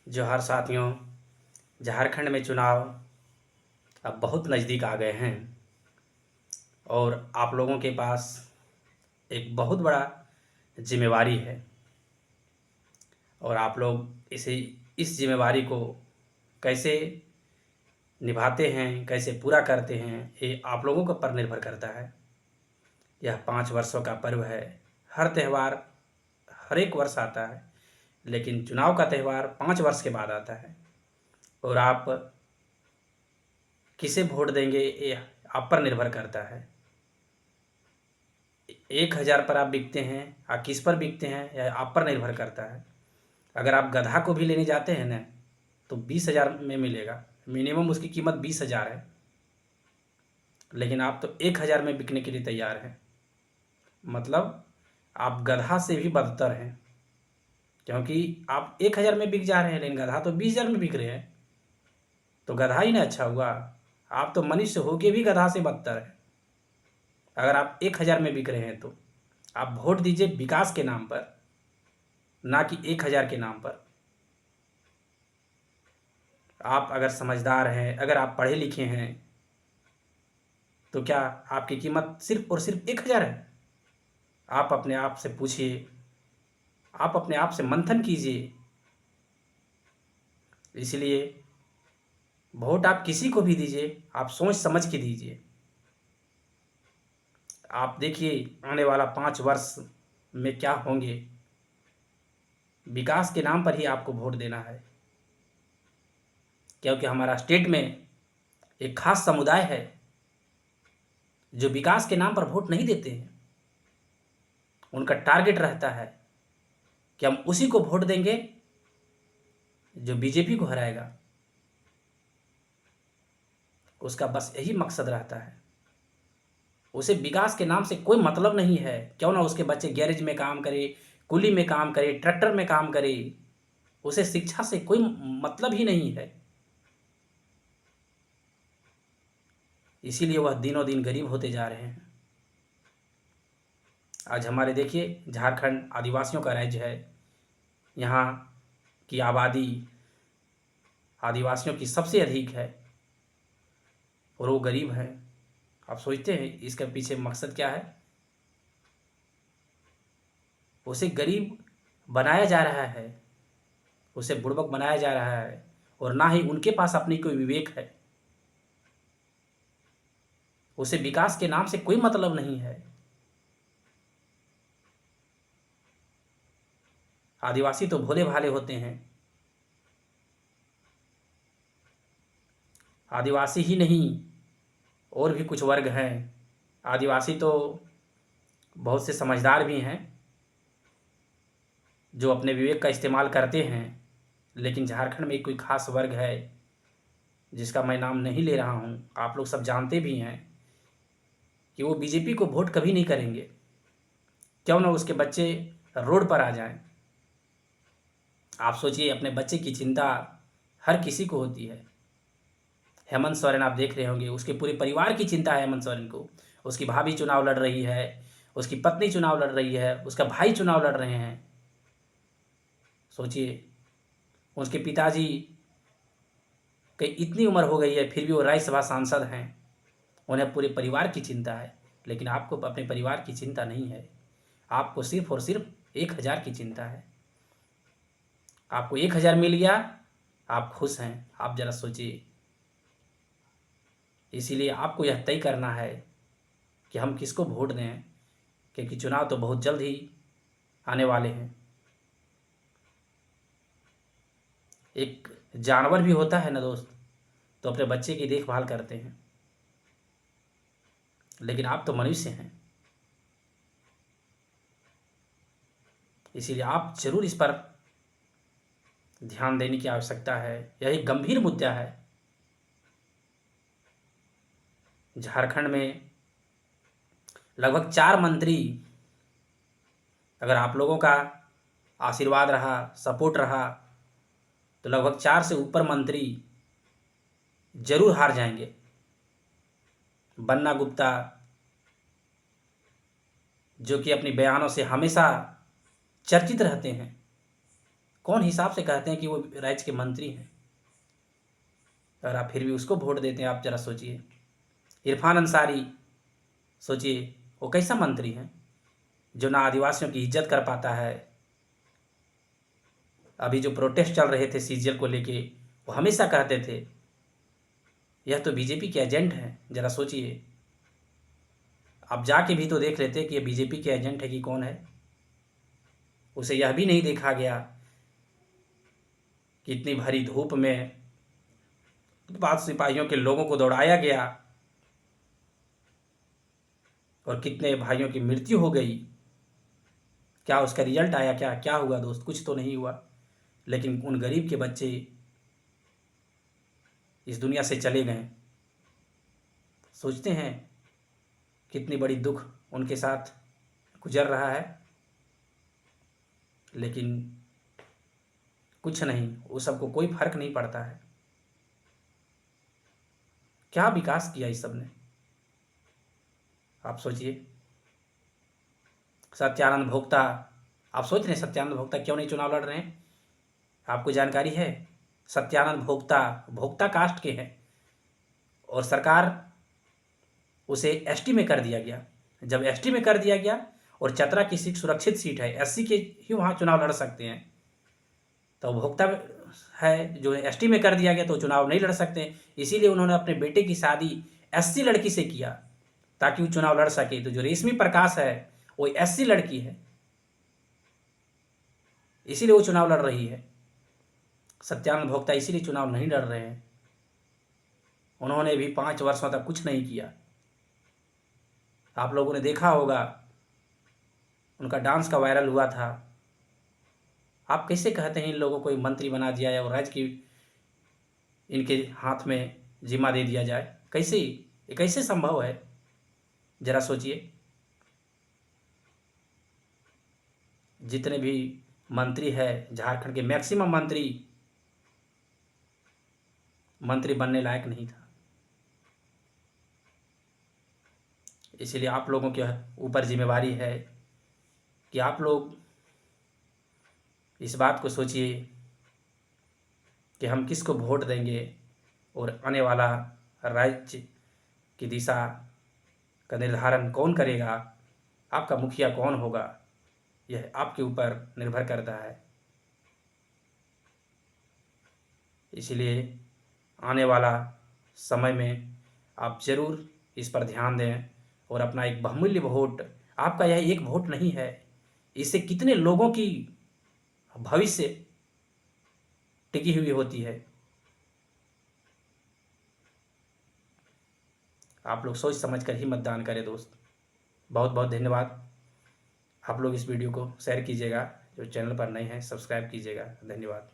जोहार साथियों। झारखंड में चुनाव अब बहुत नज़दीक आ गए हैं और आप लोगों के पास एक बहुत बड़ा जिम्मेवारी है और आप लोग इस जिम्मेवारी को कैसे निभाते हैं, कैसे पूरा करते हैं, ये आप लोगों के ऊपर निर्भर करता है। यह 5 वर्षों का पर्व है। हर त्यौहार हर एक वर्ष आता है, लेकिन चुनाव का त्यौहार 5 वर्ष के बाद आता है और आप किसे वोट देंगे ये आप पर निर्भर करता है। 1,000 पर आप बिकते हैं या किस पर बिकते हैं यह आप पर निर्भर करता है। अगर आप गधा को भी लेने जाते हैं ना तो 20,000 में मिलेगा, मिनिमम उसकी कीमत 20,000 है, लेकिन आप तो 1,000 में बिकने के लिए तैयार हैं। मतलब आप गधा से भी बदतर हैं, क्योंकि आप 1,000 में बिक जा रहे हैं लेकिन गधा तो 20,000 में बिक रहे हैं। तो गधा ही ना अच्छा हुआ, आप तो मनुष्य होके भी गधा से बदतर है। अगर आप 1,000 में बिक रहे हैं तो आप वोट दीजिए विकास के नाम पर, ना कि 1,000 के नाम पर। आप अगर समझदार हैं, अगर आप पढ़े लिखे हैं, तो क्या आपकी कीमत सिर्फ और सिर्फ 1,000 है? आप अपने आप से पूछिए, आप अपने आप से मंथन कीजिए। इसलिए वोट आप किसी को भी दीजिए, आप सोच समझ के दीजिए। आप देखिए आने वाला 5 वर्ष में क्या होंगे। विकास के नाम पर ही आपको वोट देना है, क्योंकि हमारा स्टेट में एक खास समुदाय है जो विकास के नाम पर वोट नहीं देते हैं। उनका टारगेट रहता है कि हम उसी को वोट देंगे जो बीजेपी को हराएगा। उसका बस यही मकसद रहता है। उसे विकास के नाम से कोई मतलब नहीं है। क्यों ना उसके बच्चे गैरेज में काम करे, कुली में काम करे, ट्रैक्टर में काम करे, उसे शिक्षा से कोई मतलब ही नहीं है। इसीलिए वह दिनों दिन गरीब होते जा रहे हैं। आज हमारे देखिए झारखंड आदिवासियों का राज्य है। यहाँ की आबादी आदिवासियों की सबसे अधिक है और वो गरीब हैं। आप सोचते हैं इसके पीछे मकसद क्या है? उसे गरीब बनाया जा रहा है, उसे बुड़बक बनाया जा रहा है और ना ही उनके पास अपनी कोई विवेक है। उसे विकास के नाम से कोई मतलब नहीं है। आदिवासी तो भोले भाले होते हैं। आदिवासी ही नहीं, और भी कुछ वर्ग हैं। आदिवासी तो बहुत से समझदार भी हैं जो अपने विवेक का इस्तेमाल करते हैं, लेकिन झारखंड में कोई खास वर्ग है जिसका मैं नाम नहीं ले रहा हूँ, आप लोग सब जानते भी हैं कि वो बीजेपी को वोट कभी नहीं करेंगे। क्यों ना उसके बच्चे रोड पर आ जाएं। आप सोचिए, अपने बच्चे की चिंता हर किसी को होती है। हेमंत सोरेन आप देख रहे होंगे, उसके पूरे परिवार की चिंता है हेमंत सोरेन को। उसकी भाभी चुनाव लड़ रही है, उसकी पत्नी चुनाव लड़ रही है, उसका भाई चुनाव लड़ रहे हैं। सोचिए, उसके पिताजी की इतनी उम्र हो गई है फिर भी वो राज्यसभा सांसद हैं। उन्हें पूरे परिवार की चिंता है, लेकिन आपको अपने परिवार की चिंता नहीं है। आपको सिर्फ और सिर्फ 1,000 की चिंता है। आपको 1,000 मिल गया, आप खुश हैं। आप जरा सोचिए। इसीलिए आपको यह तय करना है कि हम किसको वोट दें, क्योंकि चुनाव तो बहुत जल्द ही आने वाले हैं। एक जानवर भी होता है ना दोस्त, तो अपने बच्चे की देखभाल करते हैं, लेकिन आप तो मनुष्य हैं। इसीलिए आप जरूर इस पर ध्यान देने की आवश्यकता है। यह एक गंभीर मुद्दा है। झारखंड में लगभग 4 मंत्री, अगर आप लोगों का आशीर्वाद रहा, सपोर्ट रहा, तो लगभग 4 से ऊपर मंत्री जरूर हार जाएंगे। बन्ना गुप्ता, जो कि अपनी बयानों से हमेशा चर्चित रहते हैं, कौन हिसाब से कहते हैं कि वो राज्य के मंत्री हैं, और आप फिर भी उसको वोट देते हैं। आप जरा सोचिए। इरफान अंसारी, सोचिए वो कैसा मंत्री है जो ना आदिवासियों की इज्जत कर पाता है। अभी जो प्रोटेस्ट चल रहे थे सीजीएल को लेके, वो हमेशा कहते थे यह तो बीजेपी के एजेंट हैं। जरा सोचिए, आप जाके भी तो देख लेते कि ये बीजेपी के एजेंट है कि कौन है। उसे यह भी नहीं देखा गया कि इतनी भरी धूप में 5 सिपाहियों के लोगों को दौड़ाया गया और कितने भाइयों की मृत्यु हो गई। क्या उसका रिजल्ट आया? क्या हुआ दोस्त? कुछ तो नहीं हुआ। लेकिन उन गरीब के बच्चे इस दुनिया से चले गए। सोचते हैं कितनी बड़ी दुख उनके साथ गुजर रहा है, लेकिन कुछ नहीं, वो सबको कोई फर्क नहीं पड़ता है। क्या विकास किया इस सब ने? आप सोचिए। सत्यानंद भोक्ता, आप सोच रहे हैं सत्यानंद भोक्ता क्यों नहीं चुनाव लड़ रहे हैं? आपको जानकारी है? सत्यानंद भोक्ता कास्ट के हैं और सरकार उसे एसटी में कर दिया गया। जब एसटी में कर दिया गया और चतरा की सीट सुरक्षित सीट है, एससी के ही वहाँ चुनाव लड़ सकते हैं, तो भोक्ता है जो एसटी में कर दिया गया तो चुनाव नहीं लड़ सकते। इसीलिए उन्होंने अपने बेटे की शादी एससी लड़की से किया ताकि वो चुनाव लड़ सके। तो जो रेशमी प्रकाश है वो एससी लड़की है, इसीलिए वो चुनाव लड़ रही है। सत्यानंद भोक्ता इसीलिए चुनाव नहीं लड़ रहे हैं। उन्होंने भी 5 वर्षों तक कुछ नहीं किया। आप लोगों ने देखा होगा उनका डांस का वायरल हुआ था। आप कैसे कहते हैं इन लोगों को मंत्री बना दिया जाए और राज्य की इनके हाथ में जिम्मा दे दिया जाए? कैसे? ये कैसे संभव है? जरा सोचिए। जितने भी मंत्री है झारखंड के, मैक्सिमम मंत्री बनने लायक नहीं था। इसीलिए आप लोगों के ऊपर जिम्मेवारी है कि आप लोग इस बात को सोचिए कि हम किसको वोट देंगे और आने वाला राज्य की दिशा का निर्धारण कौन करेगा, आपका मुखिया कौन होगा, यह आपके ऊपर निर्भर करता है। इसलिए आने वाला समय में आप ज़रूर इस पर ध्यान दें और अपना एक बहुमूल्य वोट, आपका यह एक वोट नहीं है, इससे कितने लोगों की भविष्य टिकी हुई होती है। आप लोग सोच समझ कर ही मतदान करें दोस्त। बहुत बहुत धन्यवाद। आप लोग इस वीडियो को शेयर कीजिएगा, जो चैनल पर नए हैं सब्सक्राइब कीजिएगा। धन्यवाद।